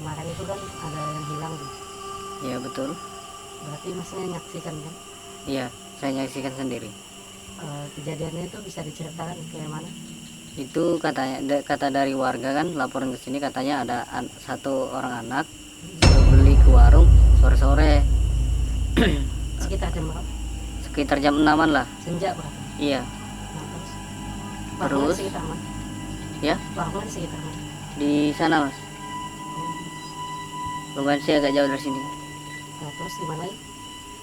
kemarin itu kan ada yang hilang tuh. Iya betul. Berarti masnya nyaksikan kan? Iya, saya nyaksikan sendiri. Kejadiannya itu bisa diceritakan kayak mana? Itu kata dari warga kan laporan ke sini, katanya ada satu orang anak beli ke warung sore-sore. Sekitar jam berapa? Sekitar jam 6-an lah. Senja berapa? Iya. Nah, terus? Terus? Di sekitar mana? Ya, Warungnya di sekitar mana? di sana mas. Lumayan sih agak jauh dari sini. Nah, terus gimana ya?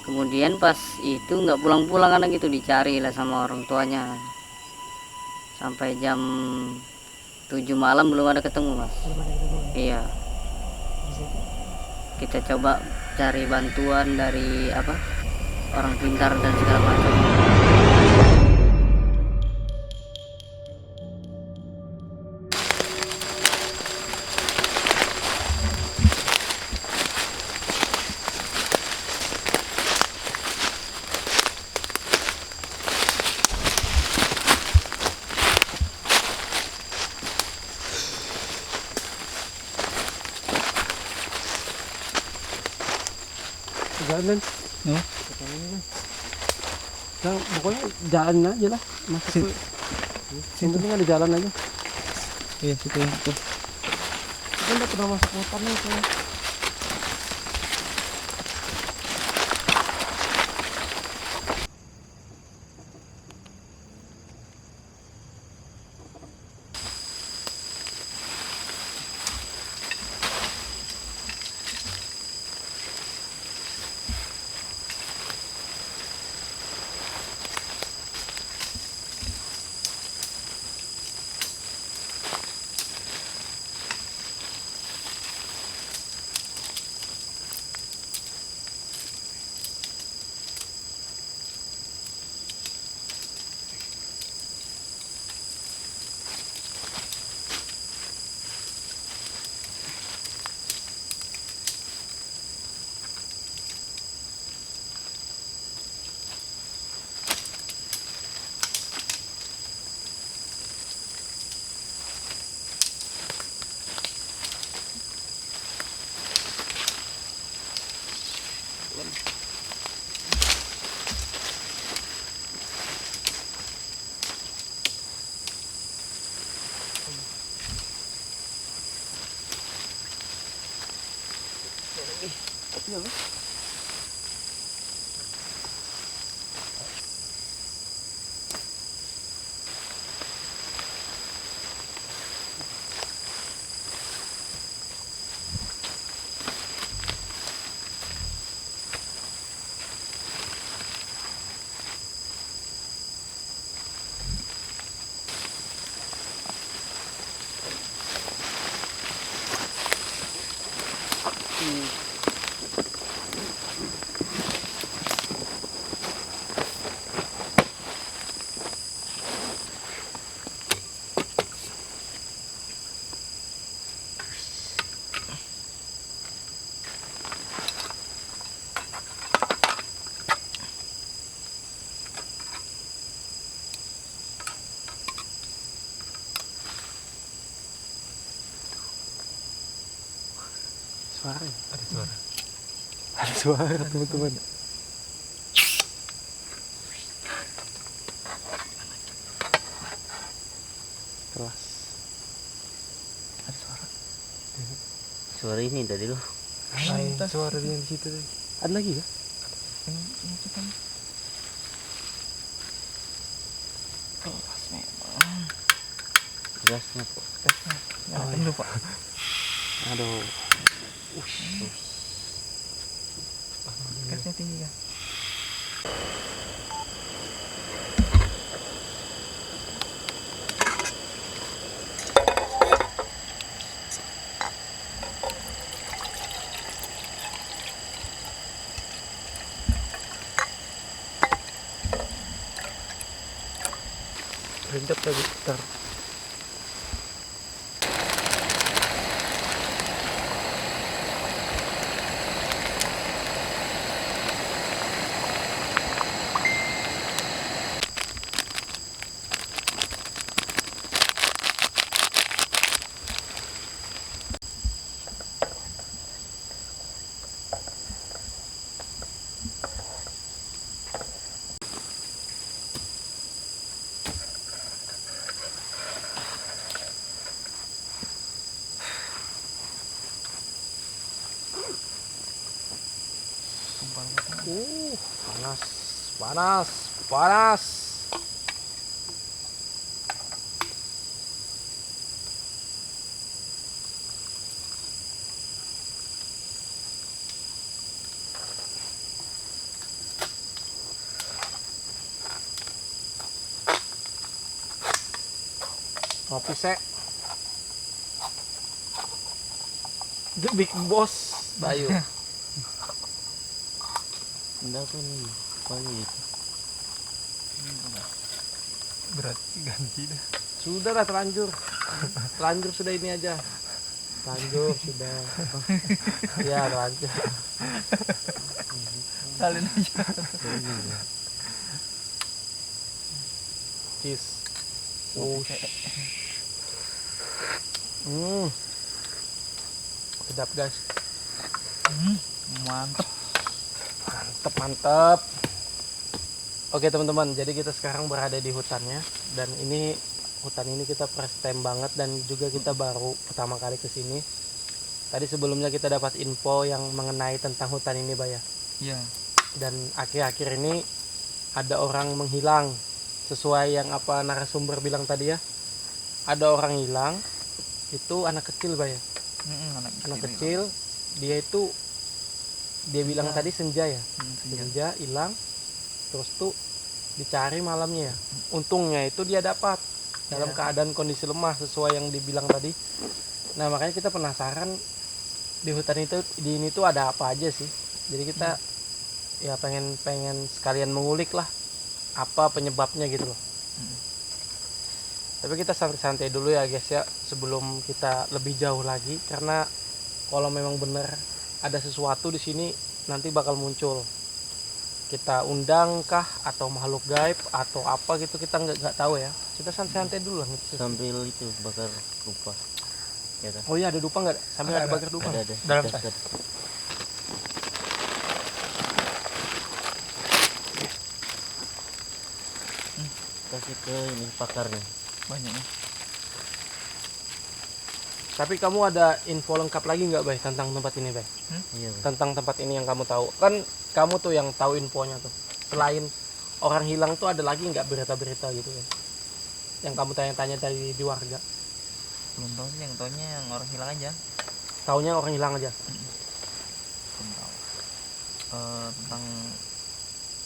Kemudian pas itu nggak pulang-pulang anak itu, dicari lah sama orang tuanya. Sampai jam 7 malam belum ada ketemu mas. Belum ada ketemu ya? Iya. Di situ? Kita coba cari bantuan dari orang pintar dan segala macam. Jalan, nah, pokoknya jalan aja lah, masuk. Sini penting ada jalan aja. Iya situ itu. Kita udah pernah masuk hutan nih itu. Suara ya? Ada suara. Ada suara teman-teman. Keras. Ada suara. Suara ini tadi loh. Lain suara dia di situ tadi. Ada lagi ya? Ini kita. Keras memang. Gasnya kok. Gasnya. Nyalakan dulu pak. Aduh. Gasnya tinggi kan. Rendap tadi sekitar. Panas, panas, panas. Ngopi sek. The Big Boss Bayu. Enggak tuh nih, pagi itu. Berarti ganti dah. Sudah lah, terlanjur. Terlanjur sudah ini aja. Terlanjur sudah. Ya, terlanjur. Salin aja. Cheese. Sedap guys. Mantep. Mantep, mantep. Oke teman-teman, jadi kita sekarang berada di hutannya. Dan ini, hutan ini kita first time banget. Dan juga kita baru pertama kali kesini. Tadi sebelumnya kita dapat info yang mengenai tentang hutan ini, Bay, ya. Iya. Dan akhir-akhir ini ada orang menghilang. Sesuai yang apa narasumber bilang tadi ya. Ada orang hilang. Itu anak kecil, Bay, ya. Anak kecil. Dia itu, dia bilang tadi senja ya. Senja hilang. Terus tuh dicari malamnya ya. Untungnya itu dia dapat dalam keadaan kondisi lemah sesuai yang dibilang tadi. Nah makanya kita penasaran di hutan itu, di ini tuh ada apa aja sih. Jadi kita ya pengen sekalian mengulik lah apa penyebabnya gitu loh. Tapi kita santai dulu ya guys ya, sebelum kita lebih jauh lagi, karena kalau memang benar ada sesuatu di sini nanti bakal muncul. Kita undang kah atau makhluk gaib atau apa gitu, kita nggak tahu ya. Kita santai dulu lah. Sambil itu bakar dupa. Ya kan? Oh iya, ada dupa nggak? Sambil ada bakar dupa. Ada. Dalam Tes, tas. tes. Kasih ke ini pakarnya. Banyak nih. Tapi kamu ada info lengkap lagi nggak, Bay, tentang tempat ini, Bay? Iya, Bay. Tentang tempat ini yang kamu tahu. Kan kamu tuh yang tahu infonya tuh. Selain orang hilang tuh ada lagi nggak berita-berita gitu ya? Yang kamu tanya-tanya dari di warga. Belum tahu sih, yang taunya yang orang hilang aja. Taunya orang hilang aja. Belum tahu. Tentang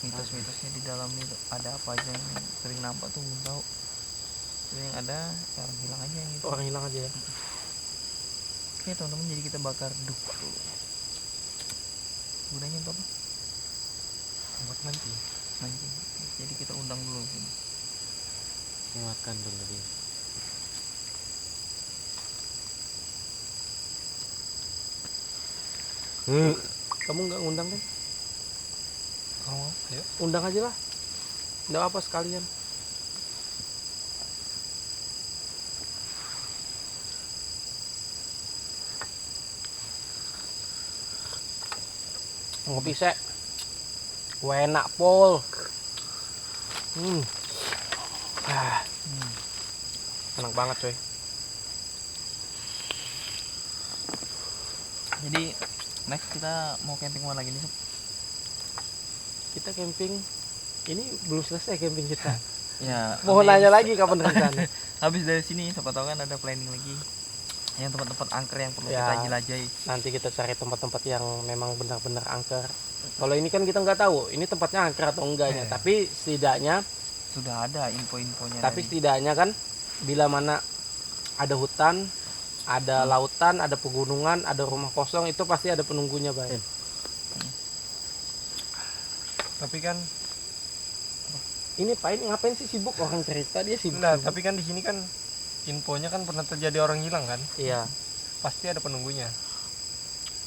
mitos-mitosnya di dalam itu ada apa aja yang sering nampak tuh belum tahu. Tapi yang ada ya orang hilang aja yang itu. Orang hilang aja ya. Oke teman-teman, jadi kita bakar dupa dulu. Gunanya untuk apa? Buat nanti. Mancing. Oke, jadi kita undang dulu sini. Makan dulu dia. Kamu nggak ngundang kan? Oh, ayo. Undang aja lah. Nggak apa sekalian. Ngopi sek. Enak pol. Enak banget coy. Jadi next kita mau camping mana lagi nih, Sob? Kita camping. Ini belum selesai camping kita. Ya, Mohon nanya lagi kapan rencana. habis dari sini siapa tahu kan ada planning lagi yang tempat-tempat angker yang perlu Ya. kita jelajahi. Nanti kita cari tempat-tempat yang memang benar-benar angker. Kalau ini kan kita nggak tahu ini tempatnya angker atau enggaknya. Tapi setidaknya, Sudah ada info-infonya. tapi dari- setidaknya kan bila mana ada hutan, ada lautan, ada pegunungan, ada rumah kosong, itu pasti ada penunggunya, Bay. Tapi kan, Ini ngapain sih sibuk orang cerita, dia sibuk. nah tapi kan di sini kan infonya kan pernah terjadi orang hilang kan, Iya. pasti ada penunggunya.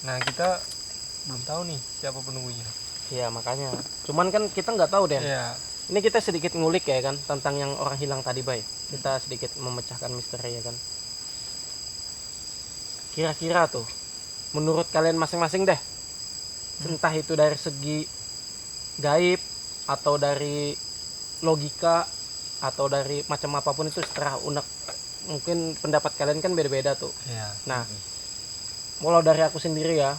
Nah kita belum tahu nih siapa penunggunya. Iya, makanya. Cuman kan kita nggak tahu deh. Iya. Ini kita sedikit ngulik ya kan tentang yang orang hilang tadi, Bay. Kita sedikit memecahkan misteri ya kan. Kira-kira tuh menurut kalian masing-masing deh. Entah itu dari segi gaib atau dari logika atau dari macam apapun itu setelah unek. Mungkin pendapat kalian kan beda-beda tuh. Iya. Nah, mulai dari aku sendiri ya.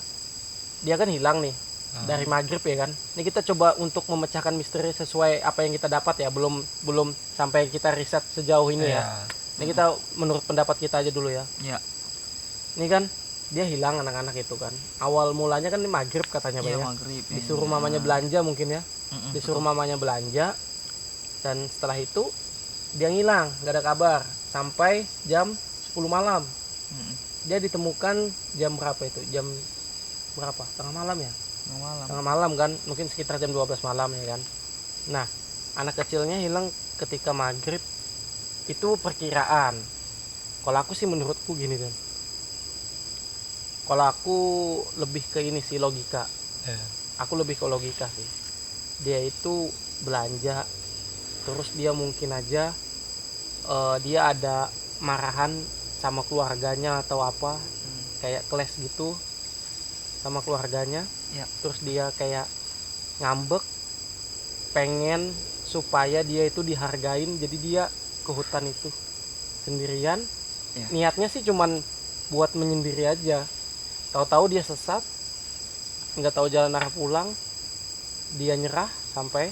Dia kan hilang nih. dari maghrib ya kan. Ini kita coba untuk memecahkan misteri sesuai apa yang kita dapat ya, belum sampai kita riset sejauh ini ya. Ini kita menurut pendapat kita aja dulu ya. Iya. Ini kan dia hilang anak-anak itu kan. Awal mulanya kan di maghrib katanya Bay Iya, ya. maghrib. Disuruh mamanya belanja mungkin ya. Mm-mm, Disuruh mamanya belanja, dan setelah itu dia ngilang, nggak ada kabar sampai jam 10 malam. Mm-mm. Dia ditemukan jam berapa itu? Jam berapa? Tengah malam ya? Tengah malam. Tengah malam kan, mungkin sekitar jam 12 malam ya kan. Nah, anak kecilnya hilang ketika maghrib itu perkiraan. Kalau aku sih menurutku gini kan. Kalau aku lebih ke ini sih logika. Aku lebih ke logika sih. Dia itu belanja, terus dia mungkin aja dia ada marahan sama keluarganya atau apa, kayak keles gitu sama keluarganya. Ya. Terus dia kayak ngambek, pengen supaya dia itu dihargain, jadi dia ke hutan itu sendirian. Ya. Niatnya sih cuman buat menyendiri aja. Tahu-tahu dia sesat, nggak tahu jalan arah pulang, dia nyerah sampai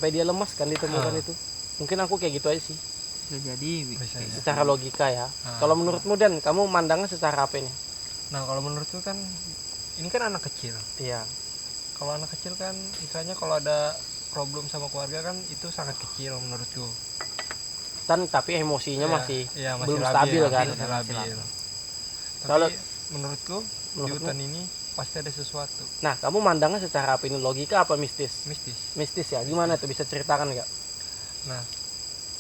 dia lemas kan ditemukan itu. Mungkin aku kayak gitu aja sih, Bisa jadi. Bisa, ya. secara logika ya. Kalau menurutmu Dan, kamu mandangnya secara apa ini? Nah kalau menurutku kan ini kan anak kecil. Iya, Kalau anak kecil kan misalnya kalau ada problem sama keluarga kan itu sangat kecil menurutku. dan tapi emosinya Iya, masih iya, belum stabil kan. masih labil. Tapi Kalau- menurutku di menurutmu? hutan ini pasti ada sesuatu Nah, kamu mandangnya secara apa ini? Logika apa mistis? mistis. Mistis ya. Gimana tuh, bisa ceritakan nggak? Nah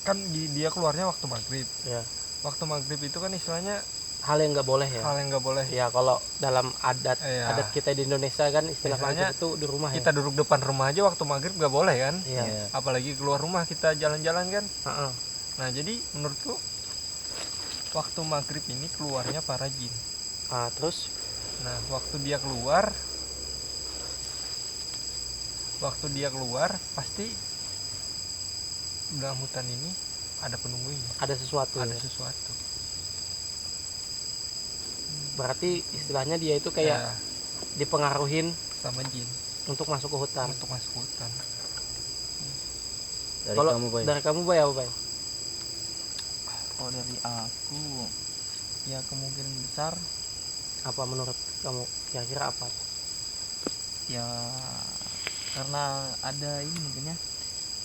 kan dia keluarnya waktu maghrib. Ya, Waktu maghrib itu kan istilahnya hal yang nggak boleh ya. hal yang nggak boleh. Ya, kalau dalam adat Iya. adat kita di Indonesia kan istilah Misalnya maghrib itu di rumah Kita ya. duduk depan rumah aja waktu maghrib nggak boleh kan. Iya. Iya. Apalagi keluar rumah kita jalan-jalan kan. Heeh. Nah jadi menurutku waktu maghrib ini keluarnya para jin. Ah, terus Nah waktu dia keluar pasti dalam hutan ini ada penunggunya, ada sesuatu ada ya. sesuatu. Berarti istilahnya dia itu kayak Ya, dipengaruhin sama jin untuk masuk ke hutan. untuk masuk hutan. Dari Kalau kamu Bay. dari kamu Bay apa Bay? Kalau dari aku, ya kemungkinan besar Apa menurut kamu, kira-kira apa? ya karena ada ini mungkin ya,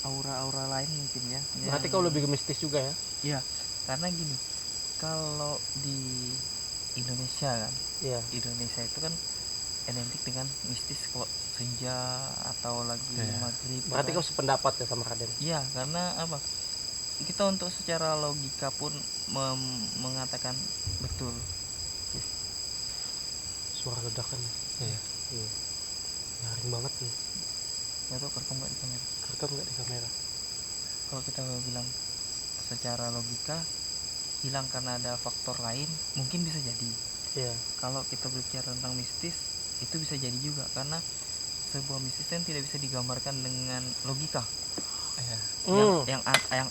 aura-aura lain mungkin ya. Berarti yang- kau lebih ke mistis juga ya? Iya, karena gini, kalau di Indonesia kan, Iya. Indonesia itu kan identik dengan mistis kalau senja atau lagi Iya. maghrib. Berarti gitu kau sependapat ya sama Raden? kan. Iya, karena apa? Kita untuk secara logika pun mengatakan betul. Suara ledakan. Iya. Iya. Nyaring banget nih. Nggak tahu kerekam nggak di kamera. Kerekam nggak di kamera? Kalau kita bilang secara logika hilang karena ada faktor lain, mungkin bisa jadi. Iya. Kalau kita berbicara tentang mistis, itu bisa jadi juga karena sebuah mistis kan tidak bisa digambarkan dengan logika. Iya. Yang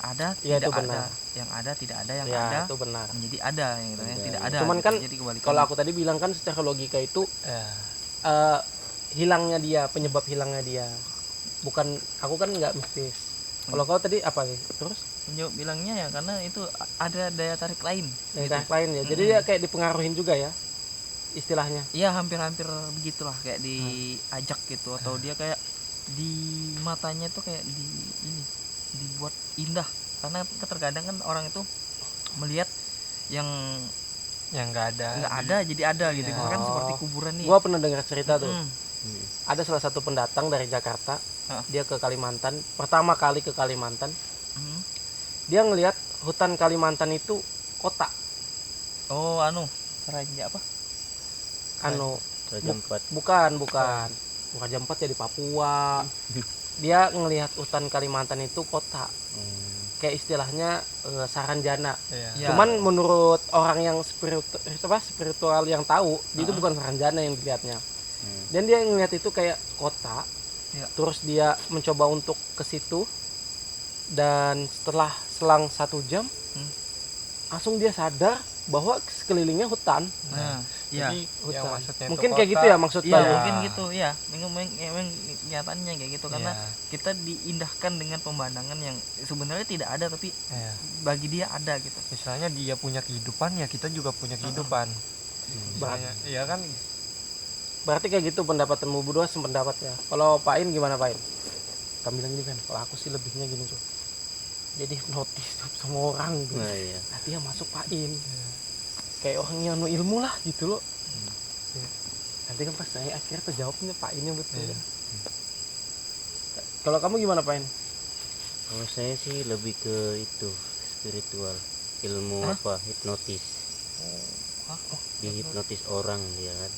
ada Iya, tidak itu ada, benar. yang ada tidak ada, yang Ya, ada itu benar. menjadi ada, yang gitu, yang Ada. tidak ada. Cuman gitu. kan jadi kebalikan. Kalau aku tadi bilang kan secara logika itu Ya. hilangnya dia, penyebab hilangnya dia. Bukan, aku kan nggak mistis. Kalau kau tadi apa nih? Terus Penjawab bilangnya ya karena itu ada daya tarik lain. yang gitu. lain ya. Jadi dia kayak dipengaruhin juga ya, istilahnya. Iya, hampir-hampir begitulah, kayak diajak gitu, atau dia kayak di matanya tuh kayak di ini dibuat indah, karena terkadang kan orang itu melihat yang Yang nggak ada. nggak ada jadi ada gitu. Iya. Misalkan Oh. seperti kuburan nih. Gua pernah dengar cerita tuh. Mm. Ada salah satu pendatang dari Jakarta, Hah. dia ke Kalimantan, pertama kali ke Kalimantan. Mm. Dia ngelihat hutan Kalimantan itu kota, Oh, Raja apa? anu Raja Empat. bukan Raja Ampat ya di Papua. Dia ngelihat hutan Kalimantan itu kota, kayak istilahnya Saranjana. Iya. Ya. Cuman menurut orang yang spiritual yang tahu, dia itu bukan Saranjana yang dilihatnya. Dan dia ngelihat itu kayak kota. Ya. Terus dia mencoba untuk ke situ, dan setelah selang 1 jam langsung dia sadar bahwa sekelilingnya hutan. Nah, Iya. Jadi yang Hutan. maksudnya itu Mungkin kayak kota. gitu ya maksud Iya, Pak ya? mungkin gitu ya. Memang kenyataannya kayak gitu karena Iya, kita diindahkan dengan pemandangan yang sebenarnya tidak ada tapi iya. bagi dia ada gitu. Misalnya dia punya kehidupan ya kita juga punya kehidupan. Misalnya, iya kan. Berarti kayak gitu pendapatmu berdua sependapat ya. Kalau Pak In gimana Pak In? Kamu bilang gini kan, kalau aku sih lebihnya gini tuh. Jadi hipnotis tuh semua orang tuh. Nah, iya. Nanti yang masuk Pak In. Kayak orang yang no ilmu lah gitu loh. Ya. Nanti kan pas saya akhirnya terjawabnya Pak In yang betul. Iya. Kalau kamu gimana Pak In? Kalau saya sih lebih ke itu spiritual, ilmu apa hipnotis. Dihipnotis orang dia kan.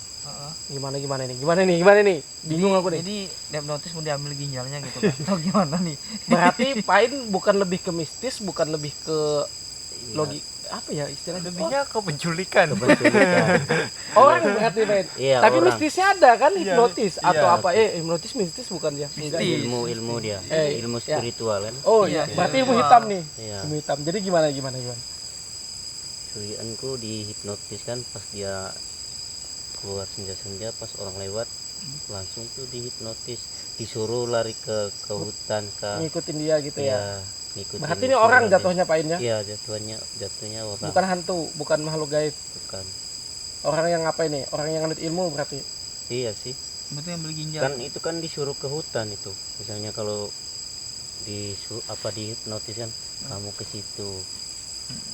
Gimana nih? Bingung aku nih. Jadi hipnotis mau diambil ginjalnya gitu kan. Atau gimana nih? Berarti Pak In bukan lebih ke mistis, bukan lebih ke Iya, logi apa ya istilahnya? Lebihnya ke penculikan. kebetulan. Orang berarti Pak In. Iya, Tapi orang. mistisnya ada kan Iya, hipnotis atau iya. apa? Hipnotis mistis bukan ya? Enggak ya? Mistis. Ilmu dia, ilmu ya. spiritual kan. Oh Iya, iya, berarti iya. ilmu hitam nih. Iya. Ilmu hitam. Jadi gimana? Curianku dihipnotis kan pas dia keluar senja-senja pas orang lewat langsung tuh dihipnotis, disuruh lari ke hutan Ngikutin dia gitu ya. ya ngikutin Berarti ini suara orang dia. jatuhnya Pak In ya? Iya, jatuhnya orang. Bukan hantu, bukan makhluk gaib. Bukan. Orang yang apa ini? Orang yang ngelit ilmu berarti. Iya sih. Berarti ambil ginjal. Kan itu kan disuruh ke hutan itu. Misalnya kalau dihipnotis kan kamu ke situ.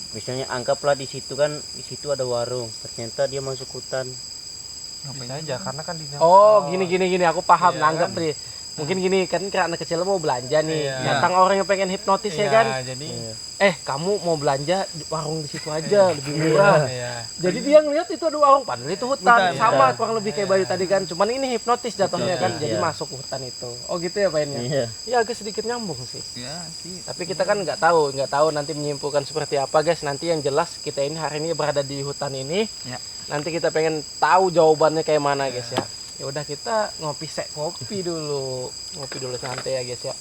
Misalnya anggaplah di situ ada warung, ternyata dia masuk hutan. Bisa aja karena kan di Oh, gini aku paham Iya, nanggap kan? nih. Mungkin gini kan karena anak kecil mau belanja nih. Iya. Datang orang yang pengen hipnotis ya Iya, kan? jadi Kamu mau belanja di warung di situ aja, lebih murah. iya. Jadi dia ngeliat itu ada warung, padahal itu hutan. Hutan, Sama iya. kurang lebih kayak Bayu tadi kan. Cuman ini hipnotis jatuhnya kan, Hipnotis, jadi iya. masuk hutan itu. Oh gitu ya Pak In ya? Iya. Ya agak sedikit nyambung sih. Ya sih. Tapi kita kan nggak tahu nanti menyimpulkan seperti apa guys. Nanti yang jelas kita ini hari ini berada di hutan ini. Ya. Nanti kita pengen tahu jawabannya kayak mana guys ya. Ya udah kita ngopi dulu santai ya guys ya.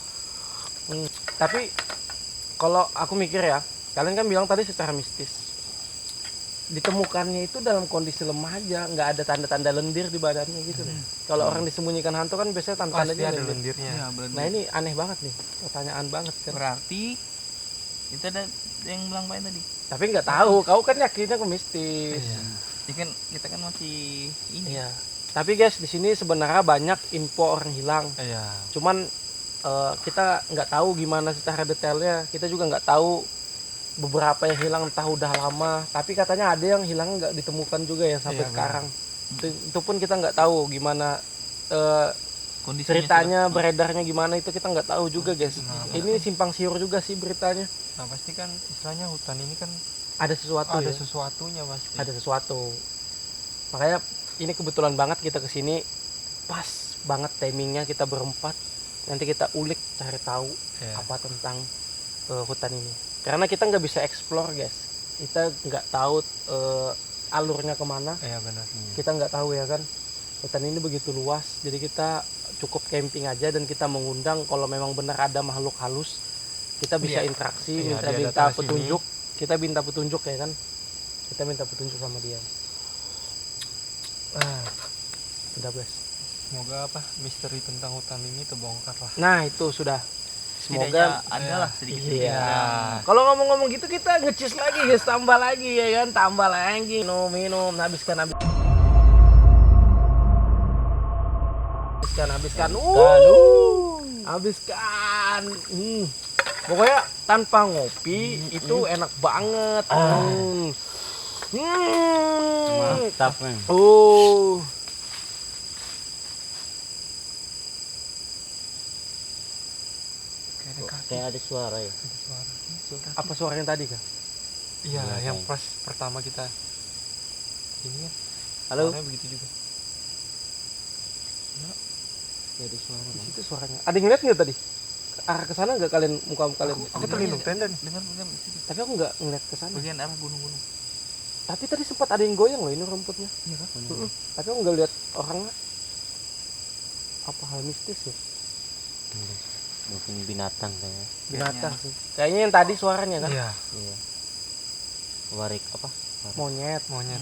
Tapi kalau aku mikir ya, kalian kan bilang tadi secara mistis. Ditemukannya itu dalam kondisi lemah aja, nggak ada tanda-tanda lendir di badannya gitu deh. Kalau orang disembunyikan hantu kan biasanya Pasti tanda-tandanya ada lendir. lendirnya. Ya, berarti. Nah ini aneh banget nih, pertanyaan banget kan. Berarti itu ada yang bilang Pak In tadi. Tapi nggak tahu, kau kan yakinnya ke mistis. Iya. Ya kan kita kan masih ini. Iya. Tapi guys di sini sebenarnya banyak info orang hilang. Iya. Cuman kita nggak tahu gimana secara detailnya. Kita juga nggak tahu beberapa yang hilang entah udah lama. Tapi katanya ada yang hilang nggak ditemukan juga ya sampai Iya, sekarang. Itu pun kita nggak tahu gimana Kondisinya ceritanya beredarnya gimana itu kita nggak tahu juga guys. Nah, Ini simpang siur juga sih beritanya. Nah pasti kan istilahnya hutan ini kan Ada sesuatu ada ya. sesuatunya pasti. Ada sesuatu. Makanya ini kebetulan banget kita kesini pas banget timingnya kita berempat. Nanti kita ulik cari tahu Iya. apa tentang hutan ini. Karena kita nggak bisa explore guys. Kita nggak tahu alurnya kemana. Iya benar. Kita nggak tahu ya kan. Hutan ini begitu luas. Jadi kita cukup camping aja dan kita mengundang kalau memang benar ada makhluk halus. Kita bisa Iya. interaksi, Iya, dia minta datang ke sini. petunjuk. Kita minta petunjuk ya kan. Kita minta petunjuk sama dia. Udah guys. Semoga misteri tentang hutan ini terbongkar lah. Nah itu sudah. Semoga Semoga ada lah sedikit. iya. Kalau ngomong-ngomong gitu kita ngecis lagi guys, tambah lagi ya kan, tambah lagi minum, habiskan. Habiskan. Pokoknya tanpa ngopi itu enak banget. Mantap nih. Kayak ada suara ya. Apa suaranya tadi kah? Iya, Iya, yang Kang. pas pertama kita ini kan. Halo. suaranya begitu juga. Kayak ada suara. Di Bang. situ suaranya. Ada yang ngeliat nggak tadi? Arah ke sana nggak kalian muka kalian? Aku terlindung tenda nih. Dengar di situ. Tapi aku nggak ngeliat ke sana. Bagian arah gunung-gunung. Tapi tadi sempat ada yang goyang loh ini rumputnya. Iya kan? Tapi aku nggak lihat orangnya. Apa hal mistis ya? Mungkin binatang kayaknya. Binatang sih. Kayaknya yang tadi suaranya kan? Iya, Iya. Warik apa? Monyet. monyet.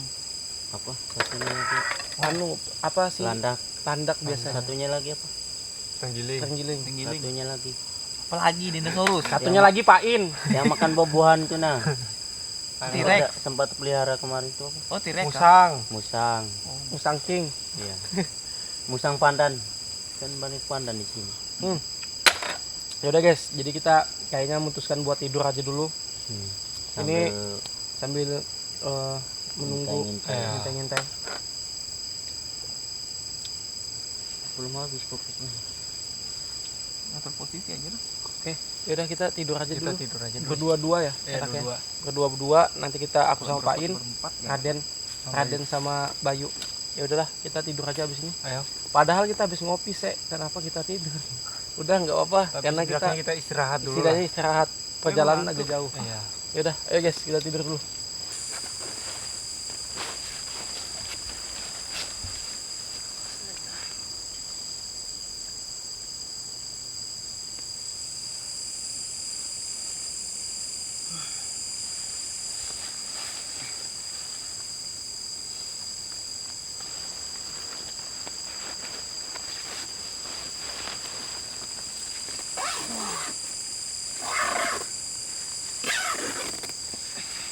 apa satunya lagi anu apa sih? landak, Landak biasanya. satunya lagi apa Tenggiling. Tenggiling. Tenggiling. satunya lagi Apalagi dinosaurus. Satunya lagi pain. yang makan buah-buahan itu nah. T-Rex. Ada sempat pelihara kemarin tuh apa? Oh, T-Rex. Musang. Musang. Musang King. Iya. Musang pandan. Kan banyak pandan di sini. Ya udah guys, jadi kita kayaknya memutuskan buat tidur aja dulu Sambil sambil menunggu ngintai-ngintai. ngintai-ngintai. Belum habis koknya. Atur posisi aja lah. Ya udah kita tidur aja Kita dulu. tidur aja dulu. Berdua-dua ya, Iya, enaknya. dua-dua. Berdua-berdua nanti kita aku sama Pak In, Berempat ya. Raden sama Bayu. Ya udahlah, kita tidur aja abis ini. Ayo. Padahal kita habis ngopi, kenapa kita tidur? Udah nggak apa-apa, Tapi karena kita setidaknya kita istirahat dulu istilahnya lah. istirahat. Perjalanan ngantuk. agak jauh. Iya. Ya udah, ayo guys, kita tidur dulu.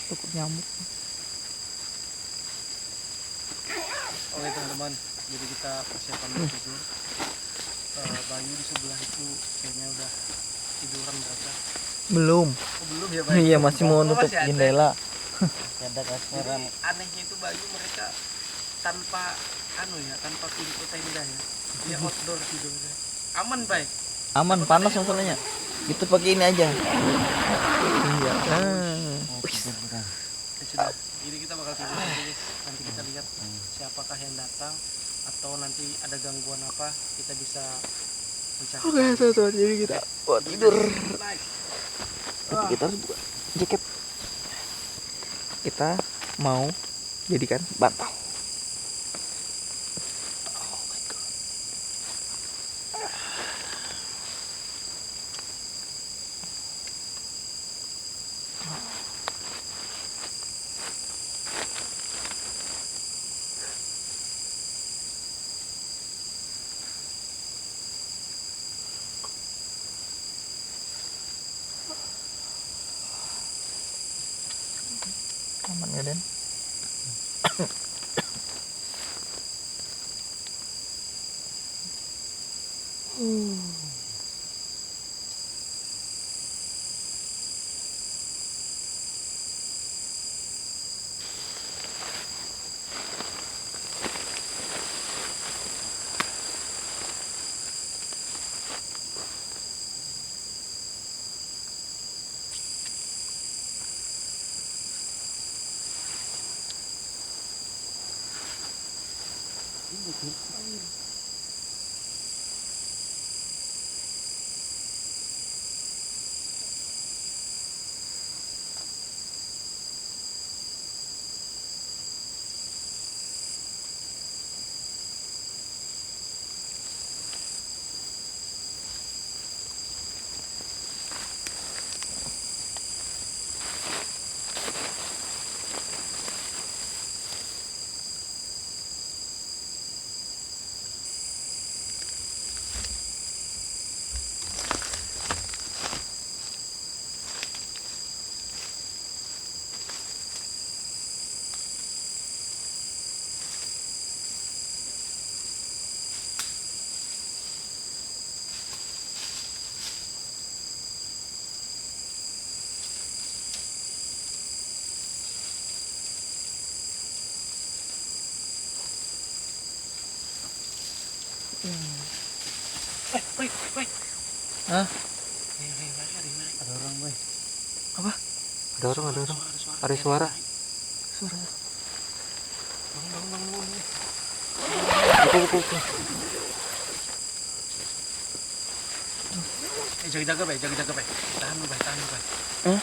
Cukup nyamuk. Oke teman-teman, jadi kita persiapan mau tidur. Bayu di sebelah itu kayaknya udah tiduran mereka. Belum. Oh, belum ya Bayu? Iya, masih mau Oh, nutup masih ada. jendela. Ada kasmaran. Jadi anehnya itu Bayu mereka tanpa tanpa pintu tenda ya. Dia outdoor tidurnya. Aman Bay. Aman, panas masalahnya. Itu pakai ini aja. Iya. Ya sudah. Jadi kita bakal tidur aja guys. Nanti kita lihat siapakah yang datang atau nanti ada gangguan apa kita bisa mencari. Oke, teman-teman, jadi kita buat tidur. Nice. Tapi kita harus buat jaket. Kita mau jadikan bantal. Aman ya, Den? Hah? Ada orang Bay. Ada orang. Ada suara. Bangun. Jaga-jaga Bay. Tahan lu Bay. Hah?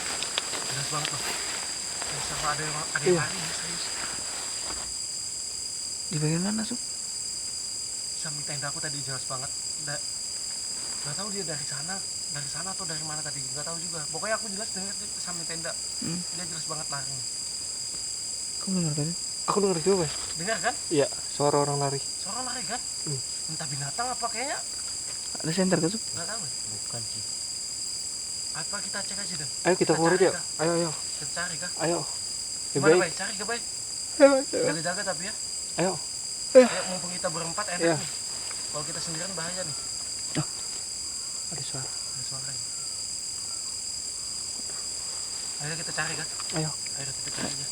Jelas banget loh. Sama ada yang lari serius. Di bagian mana, Sob? Samping tenda aku tadi jelas banget. Nggak tahu dia dari sana atau dari mana tadi, nggak tahu juga. Pokoknya aku jelas dengar di samping tenda. Dia jelas banget lari. Kamu dengar tadi? Aku dengar juga, Bay. Dengar kan? Iya, suara orang lari. Suara lari kan? Entah binatang apa kayaknya. Ada senter kan, Sup? Nggak tahu. Bukan sih. Apa kita cek aja deh. Ayo kita keluar cari aja. kah? Ayo. Kita cari kah? Ayo. Gimana, Bay. Bay? Cari ke Bay. Ayo. Jaga-jaga tapi ya. Ayo. Ya, mumpung kita berempat enak Iya. nih. Kalau kita sendirian bahaya nih. Ada suara. Ada suaranya. Ayo kita cari kan? Ayo. Ayo kita cari aja.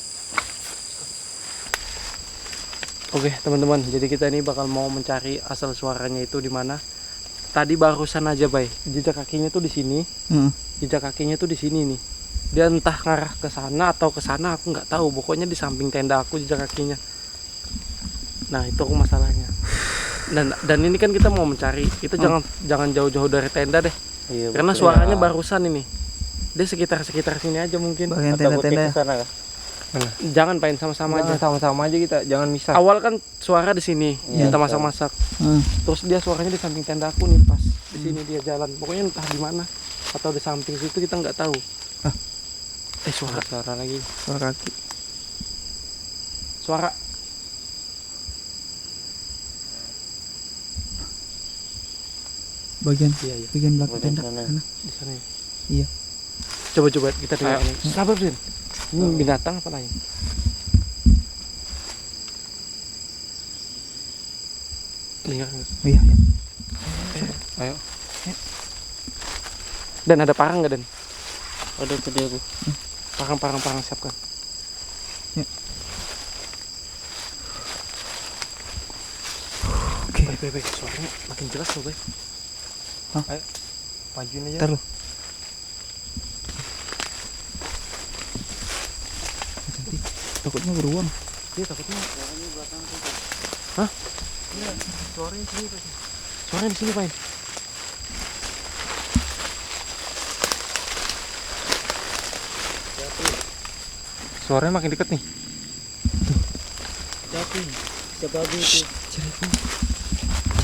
Oke, teman-teman. Jadi kita ini bakal mau mencari asal suaranya itu di mana. Tadi barusan aja, Bay. Jejak kakinya tuh di sini. Jejak kakinya tuh di sini nih. Dia entah ngarah ke sana atau ke sana, aku nggak tahu. Pokoknya di samping tenda aku jejak kakinya. Nah, itu aku masalahnya. Dan ini kan kita mau mencari. Kita jangan jauh-jauh dari tenda deh. Iya, Karena betul. suaranya barusan ini. Dia sekitar sini aja mungkin. Bagian Atau tenda-tenda. ke sana kah? Jangan pain sama-sama aja. Sama-sama aja kita, jangan misah. Awal kan suara di sini, Iya, kita masak-masak. Terus dia suaranya di samping tenda aku nih, pas di sini dia jalan. Pokoknya entah di mana atau di samping situ kita nggak tahu. Suara lagi. Suara kaki. Suara. Bagian Iya. bagian belakang Bagian tenda. sana. Sana. Di sana ya. Iya. Coba kita dengar. Sabar, Din. Ini binatang apa lain? Dengar. Oh, iya. Ayo. Dan ada parang nggak, Dan? Ada tadi aku. Parang siapkan. Ya. Oke. Baik. Suaranya makin jelas loh, Bay. Ayo. Majuin aja. Ntar lu. Takutnya beruang. Dia takutnya Suaranya sini Bay. suaranya di sini, Bay. Suaranya makin dekat nih. Tapi sebagai itu.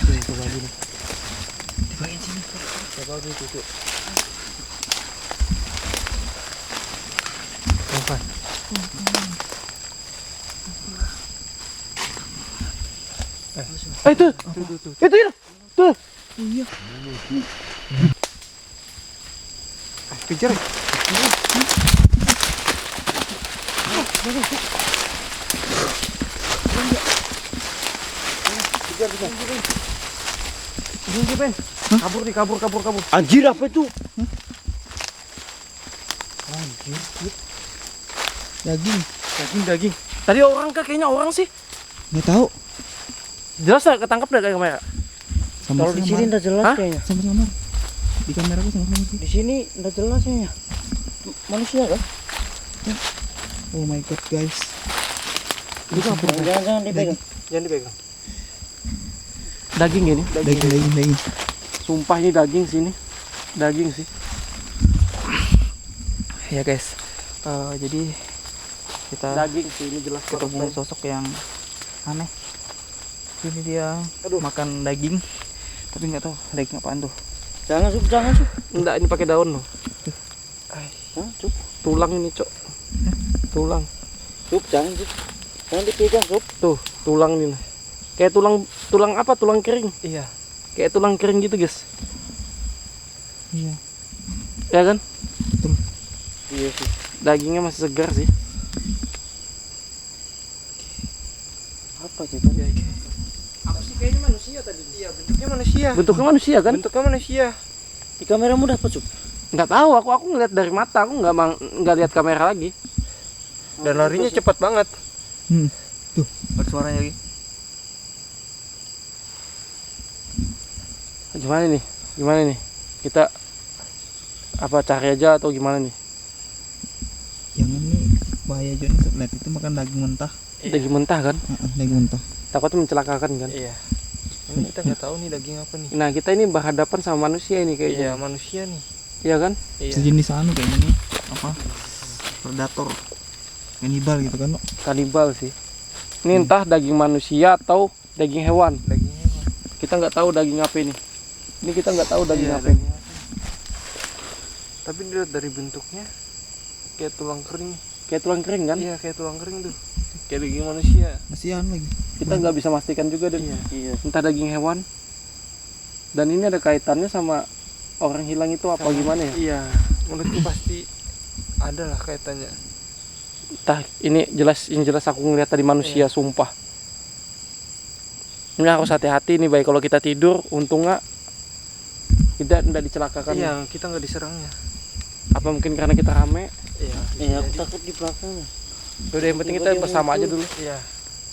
Itu lagi nih. Di bagian sini. Sebagai itu. Tuh. Apa? Itu. Itu ya. Tuh. Iya. Kejar. Kejar. Ben. Kabur. Anjir apa itu? Daging. Tadi orang kah? Kayaknya orang sih. Nggak tahu. Jelas nggak ketangkap dah kayak kamera. Kalau di sini udah jelas Hah? kayaknya. Sama-sama. Di kamera gua sama-sama sih. Di sini udah jelas kayaknya. Manusia kan? Oh my god, guys. Jangan dipegang. Jangan dipegang. Daging ini. Daging. Sumpah ini daging sini. Daging sih. Ya guys. Jadi kita Daging sih ini jelas. ketemu sosok yang aneh. Ini dia Aduh. makan daging, tapi nggak tahu daging apaan tuh. Jangan sup. Enggak, ini pakai daun loh. Hah, sup. Tulang ini, Cok. Tulang. Sup, jangan sup. Jangan dipegang sup. Tuh, tulang ini. Kayak tulang apa? Tulang kering. Iya. Kayak tulang kering gitu, guys. Iya. Ya kan? Iya sih. Dagingnya masih segar sih. Apa sih tadi? Aku sih kayaknya manusia tadi. Iya, bentuknya manusia. Bentuknya manusia kan? Bentuknya manusia. Di kameramu dapat sup. Nggak tahu, aku ngeliat dari mata, aku nggak lihat kamera lagi. Dan larinya cepat banget. Tuh, ada suaranya lagi. Gimana nih? Kita apa cari aja atau gimana nih? Jangan nih, bahaya juga nih lihat itu makan daging mentah. Daging mentah kan? Daging mentah. Takutnya mencelakakan kan? Iya. Ini kita nggak tahu nih daging apa nih. Nah, kita ini berhadapan sama manusia ini Iya, kayaknya. manusia nih. Iya kan? Iya. Sejenis anu kayaknya nih, apa? Predator. Kanibal gitu kan, no? Kanibal sih. Ini entah daging manusia atau daging hewan. Dagingnya apa? Kita nggak tahu daging apa ini. Ini kita nggak tahu daging Iya, apa ini. Tapi dilihat dari bentuknya kayak tulang kering. kayak tulang kering kan? Iya, kayak tulang kering tuh. Kayak daging manusia. Masihan lagi. Kita nggak bisa pastikan juga deh. Iya. Entah daging hewan. Dan ini ada kaitannya sama orang hilang itu apa gimana ya? Iya, menurutku pasti ada lah kaitannya. Entah ini jelas aku ngeliat tadi manusia sumpah. Ini harus hati-hati nih baik kalau kita tidur, untung nggak kita nggak dicelakakan. Iya, kita nggak diserangnya. Apa mungkin karena kita rame? Iya. Iya, aku takut di belakang. Udah yang penting kita bersama aja dulu. Iya.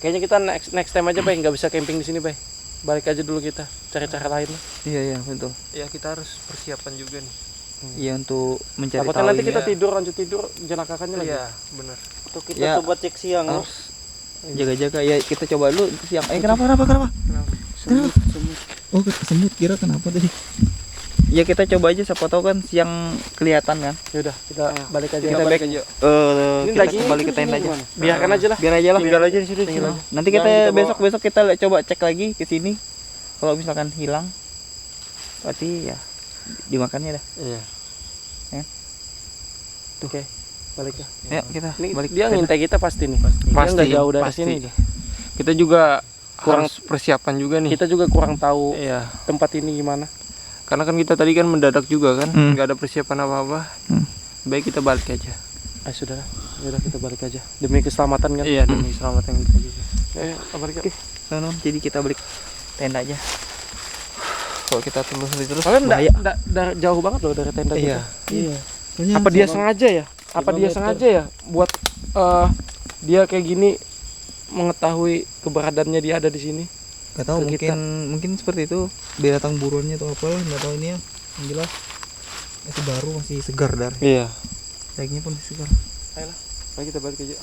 Kayaknya kita next time aja Bay, nggak bisa camping di sini Bay. Balik aja dulu kita, cari cara lain lah. Iya betul. Iya, kita harus persiapan juga nih. Iya untuk mencari Takutnya tahu nanti ini. kita tidur, lanjut tidur, jelakakannya lagi. Iya, benar. Atau kita Ya. coba cek siang. Harus jaga-jaga ya, kita coba dulu siang. Kenapa? Oh, semut kira kenapa tadi? Ya kita coba aja, siapa tahu kan siang kelihatan kan. Yaudah, kita balik aja. Kita back aja. kita dagingnya kembali ke itu tenda sini aja. gimana? Biarkan aja lah. Biar aja lah. Tinggal aja di situ. Tinggal aja. Nanti Jangan kita kita bawa. besok kita coba cek lagi ke sini. Kalau misalkan hilang, berarti ya dimakannya dah. Iya. Ya. Oke, balik ya. Ya kita Ini balik. dia tenda. ngintai kita pasti nih. Pasti, Dia nggak jauh dari pasti. sini nih. Kita juga Kurang- harus persiapan juga nih. Kita juga kurang tahu Iya. tempat ini gimana. Karena kan kita tadi kan mendadak juga kan, Hmm. nggak ada persiapan apa-apa. Baik kita balik aja. Sudah lah. Yaudah kita balik aja. Demi keselamatan kan. Iya, demi keselamatan kita juga. Balik ya. Sono, jadi kita balik tenda aja. Kalau kita telusuri terus Kalian bahaya. enggak jauh banget loh dari tenda Iya. kita. Iya. Apa dia sengaja ya? Apa dia sengaja ya buat dia kayak gini mengetahui keberadaannya dia ada di sini? Gak tahu, ke kita. mungkin seperti itu binatang buruannya atau apalah, nggak tahu ini ya. Yang jelas masih baru, masih segar Iya. dagingnya pun masih segar. Ayo kita balik aja.